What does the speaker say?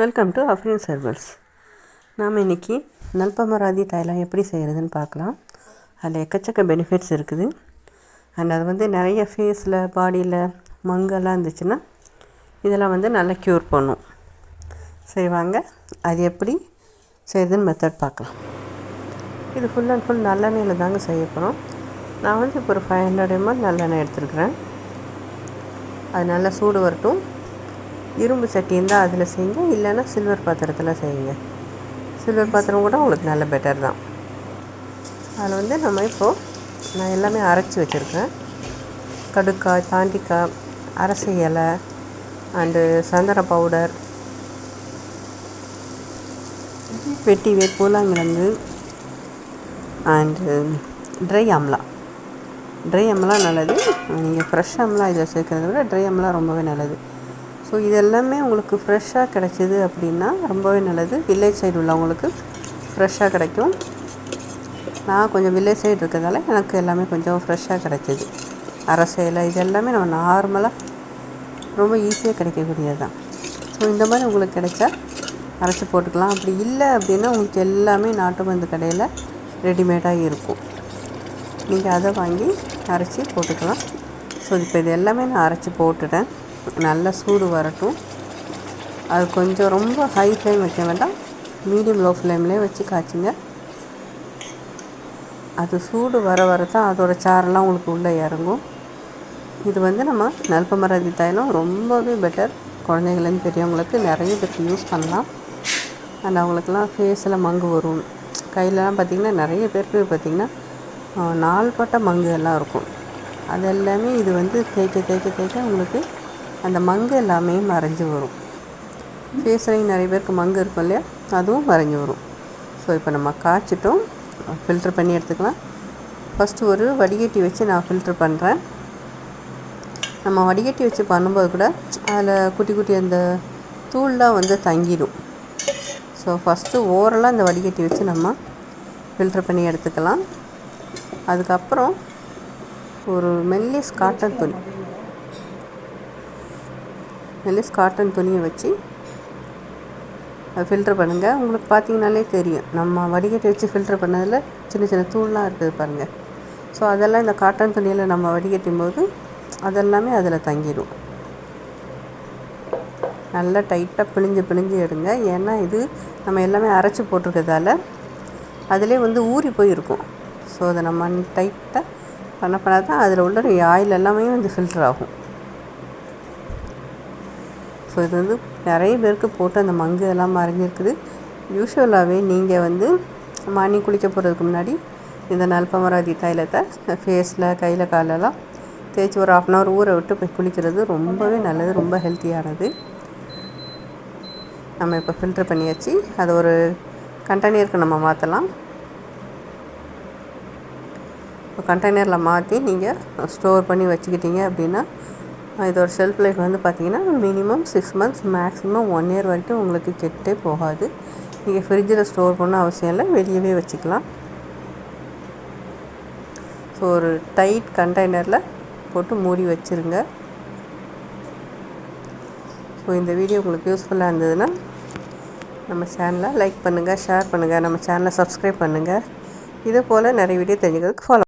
Welcome to Afreen herbals. நாம் இன்றைக்கி நல்பமராதி தைலம் எப்படி செய்கிறதுன்னு பார்க்கலாம். அதில் எக்கச்சக்க பெனிஃபிட்ஸ் இருக்குது. அண்ட் அது நிறைய ஃபேஸில் பாடியில் மங்கெல்லாம் இருந்துச்சுன்னா இதெல்லாம் நல்லா க்யூர் பண்ணும். சரி வாங்க அது எப்படி செய்கிறதுன்னு மெத்தட் பார்க்கலாம். இது ஃபுல் அண்ட் ஃபுல் நல்லெண்ணெயில் தாங்க செய்ய போகிறோம். நான் இப்போ ஒரு 500 ml நல்லெண்ணெய் எடுத்துருக்குறேன். அது நல்லா சூடு வரட்டும். இரும்பு சட்டி இருந்தால் அதில் செய்யுங்க, இல்லைன்னா சில்வர் பாத்திரத்தில் செய்யுங்க. சில்வர் பாத்திரம் கூட உங்களுக்கு நல்ல பெட்டர் தான். அதில் நம்ம நான் எல்லாமே அரைச்சி வச்சுருக்கேன். கடுக்காய், தாண்டிக்காய், அரசை இலை அண்டு சந்தன பவுடர், வெட்டி பூலாங்கிழங்கு and try amla. Try amla நல்லது. நீங்கள் ஃப்ரெஷ் அம்லா இதில் சேர்க்கறத விட ட்ரை அம்லா ரொம்பவே நல்லது. ஸோ இதெல்லாமே உங்களுக்கு ஃப்ரெஷ்ஷாக கிடச்சிது அப்படின்னா ரொம்பவே நல்லது. வில்லேஜ் சைடு உள்ளவங்களுக்கு ஃப்ரெஷ்ஷாக கிடைக்கும். நான் கொஞ்சம் வில்லேஜ் சைடு இருக்கிறதால எனக்கு எல்லாமே கொஞ்சம் ஃப்ரெஷ்ஷாக கிடச்சிது. அரசையில் இது எல்லாமே நம்ம நார்மலாக ரொம்ப ஈஸியாக கிடைக்கக்கூடியது தான். ஸோ இந்த மாதிரி உங்களுக்கு கிடைச்சா அரைச்சி போட்டுக்கலாம். அப்படி இல்லை அப்படின்னா உங்களுக்கு எல்லாமே நாட்டு மருந்து கடையில் ரெடிமேடாக இருக்கும். நீங்கள் அதை வாங்கி அரைச்சி போட்டுக்கலாம். ஸோ இப்போ இது எல்லாமே நான் அரைச்சி போட்டுட்டேன். நல்லா சூடு வரட்டும். அது கொஞ்சம் ரொம்ப ஹை ஃப்ளேம் வைக்க வேண்டாம், மீடியம் லோ ஃப்ளேம்லேயே வச்சு காய்ச்சிங்க. அது சூடு வர தான் அதோடய சாரெல்லாம் உங்களுக்கு உள்ளே இறங்கும். இது நம்ம நல்பமராதி தைலம் ரொம்பவே பெட்டர். குழந்தைங்கள்லேருந்து பெரியவங்களுக்கு நிறைய பேருக்கு யூஸ் பண்ணலாம். அண்ட் அவங்களுக்கெல்லாம் ஃபேஸில் மங்கு வரும். கையிலலாம் பார்த்திங்கன்னா நிறைய பேருக்கு பார்த்திங்கன்னா நாள்பட்ட மங்கு எல்லாம் இருக்கும். அது எல்லாமே இது தேய்க்க உங்களுக்கு அந்த மங்கு எல்லாமே மறைஞ்சி வரும். ஃபேஸ்லையும் நிறைய பேருக்கு மங்கு இருக்கும் இல்லையா, அதுவும் மறைஞ்சி வரும். ஸோ இப்போ நம்ம காய்ச்சிட்டோம். ஃபில்ட்ரு பண்ணி எடுத்துக்கலாம். ஃபஸ்ட்டு ஒரு வடிகட்டி வச்சு நான் ஃபில்ட்ரு பண்ணுறேன். நம்ம வடிகட்டி வச்சு பண்ணும்போது கூட அதில் குட்டி குட்டி அந்த தூள்லாம் தங்கிடும். ஸோ ஃபஸ்ட்டு ஓரலாக இந்த வடிகட்டி வச்சு நம்ம ஃபில்ட்ரு பண்ணி எடுத்துக்கலாம். அதுக்கப்புறம் ஒரு மெல்லிஸ் காட்டன் துணியை வச்சு அதை ஃபில்ட்ரு பண்ணுங்கள். உங்களுக்கு பார்த்திங்கனாலே தெரியும், நம்ம வடிகட்டி வச்சு ஃபில்ட்ரு பண்ணதில் சின்ன சின்ன தூள்லாம் இருக்குது பாருங்கள். ஸோ அதெல்லாம் இந்த காட்டன் துணியில் நம்ம வடிகட்டும் போது அதெல்லாமே அதில் தங்கிடும். நல்லா டைட்டாக பிழிஞ்சு எடுங்க. ஏன்னா இது நம்ம எல்லாமே அரைச்சி போட்டிருக்கிறதால அதிலே ஊறி போயிருக்கும். ஸோ அதை நம்ம டைட்டாக பண்ண தான் அதில் உள்ள ஆயில் எல்லாமே ஃபில்டர் ஆகும். ஸோ இது நிறைய பேருக்கு போட்டு அந்த மங்கு எல்லாம் மறைஞ்சிருக்குது. யூஸ்வலாகவே நீங்கள் மார்னிங் குளிக்க போகிறதுக்கு முன்னாடி இந்த நல்பமராதி தைலத்தை ஃபேஸில் கையில் காலெல்லாம் தேய்ச்சி ஒரு 1/2 hour ஊற விட்டு போய் குளிக்கிறது ரொம்பவே நல்லது, ரொம்ப ஹெல்த்தியானது. நம்ம இப்போ ஃபில்ட்ரு பண்ணியாச்சு. அதை ஒரு கண்டெய்னருக்கு நம்ம மாற்றலாம். இப்போ கண்டெய்னரில் மாற்றி நீங்கள் ஸ்டோர் பண்ணி வச்சுக்கிட்டீங்க அப்படின்னா இதோட ஷெல்ஃப் லைஃப் பார்த்திங்கன்னா மினிமம் 6 months, மேக்ஸிமம் 1 year வரைக்கும் உங்களுக்கு கெட்டே போகாது. நீங்கள் ஃப்ரிட்ஜில் ஸ்டோர் பண்ண அவசியம் இல்லை, வெளியவே வச்சுக்கலாம். ஸோ ஒரு டைட் கண்டெய்னரில் போட்டு மூடி வச்சுருங்க. ஸோ இந்த வீடியோ உங்களுக்கு யூஸ்ஃபுல்லாக இருந்ததுன்னா நம்ம சேனலை லைக் பண்ணுங்கள், ஷேர் பண்ணுங்கள், நம்ம சேனலை சப்ஸ்கிரைப் பண்ணுங்கள். இதே போல் நிறைய வீடியோ தெரிஞ்சுக்கிறதுக்கு ஃபாலோ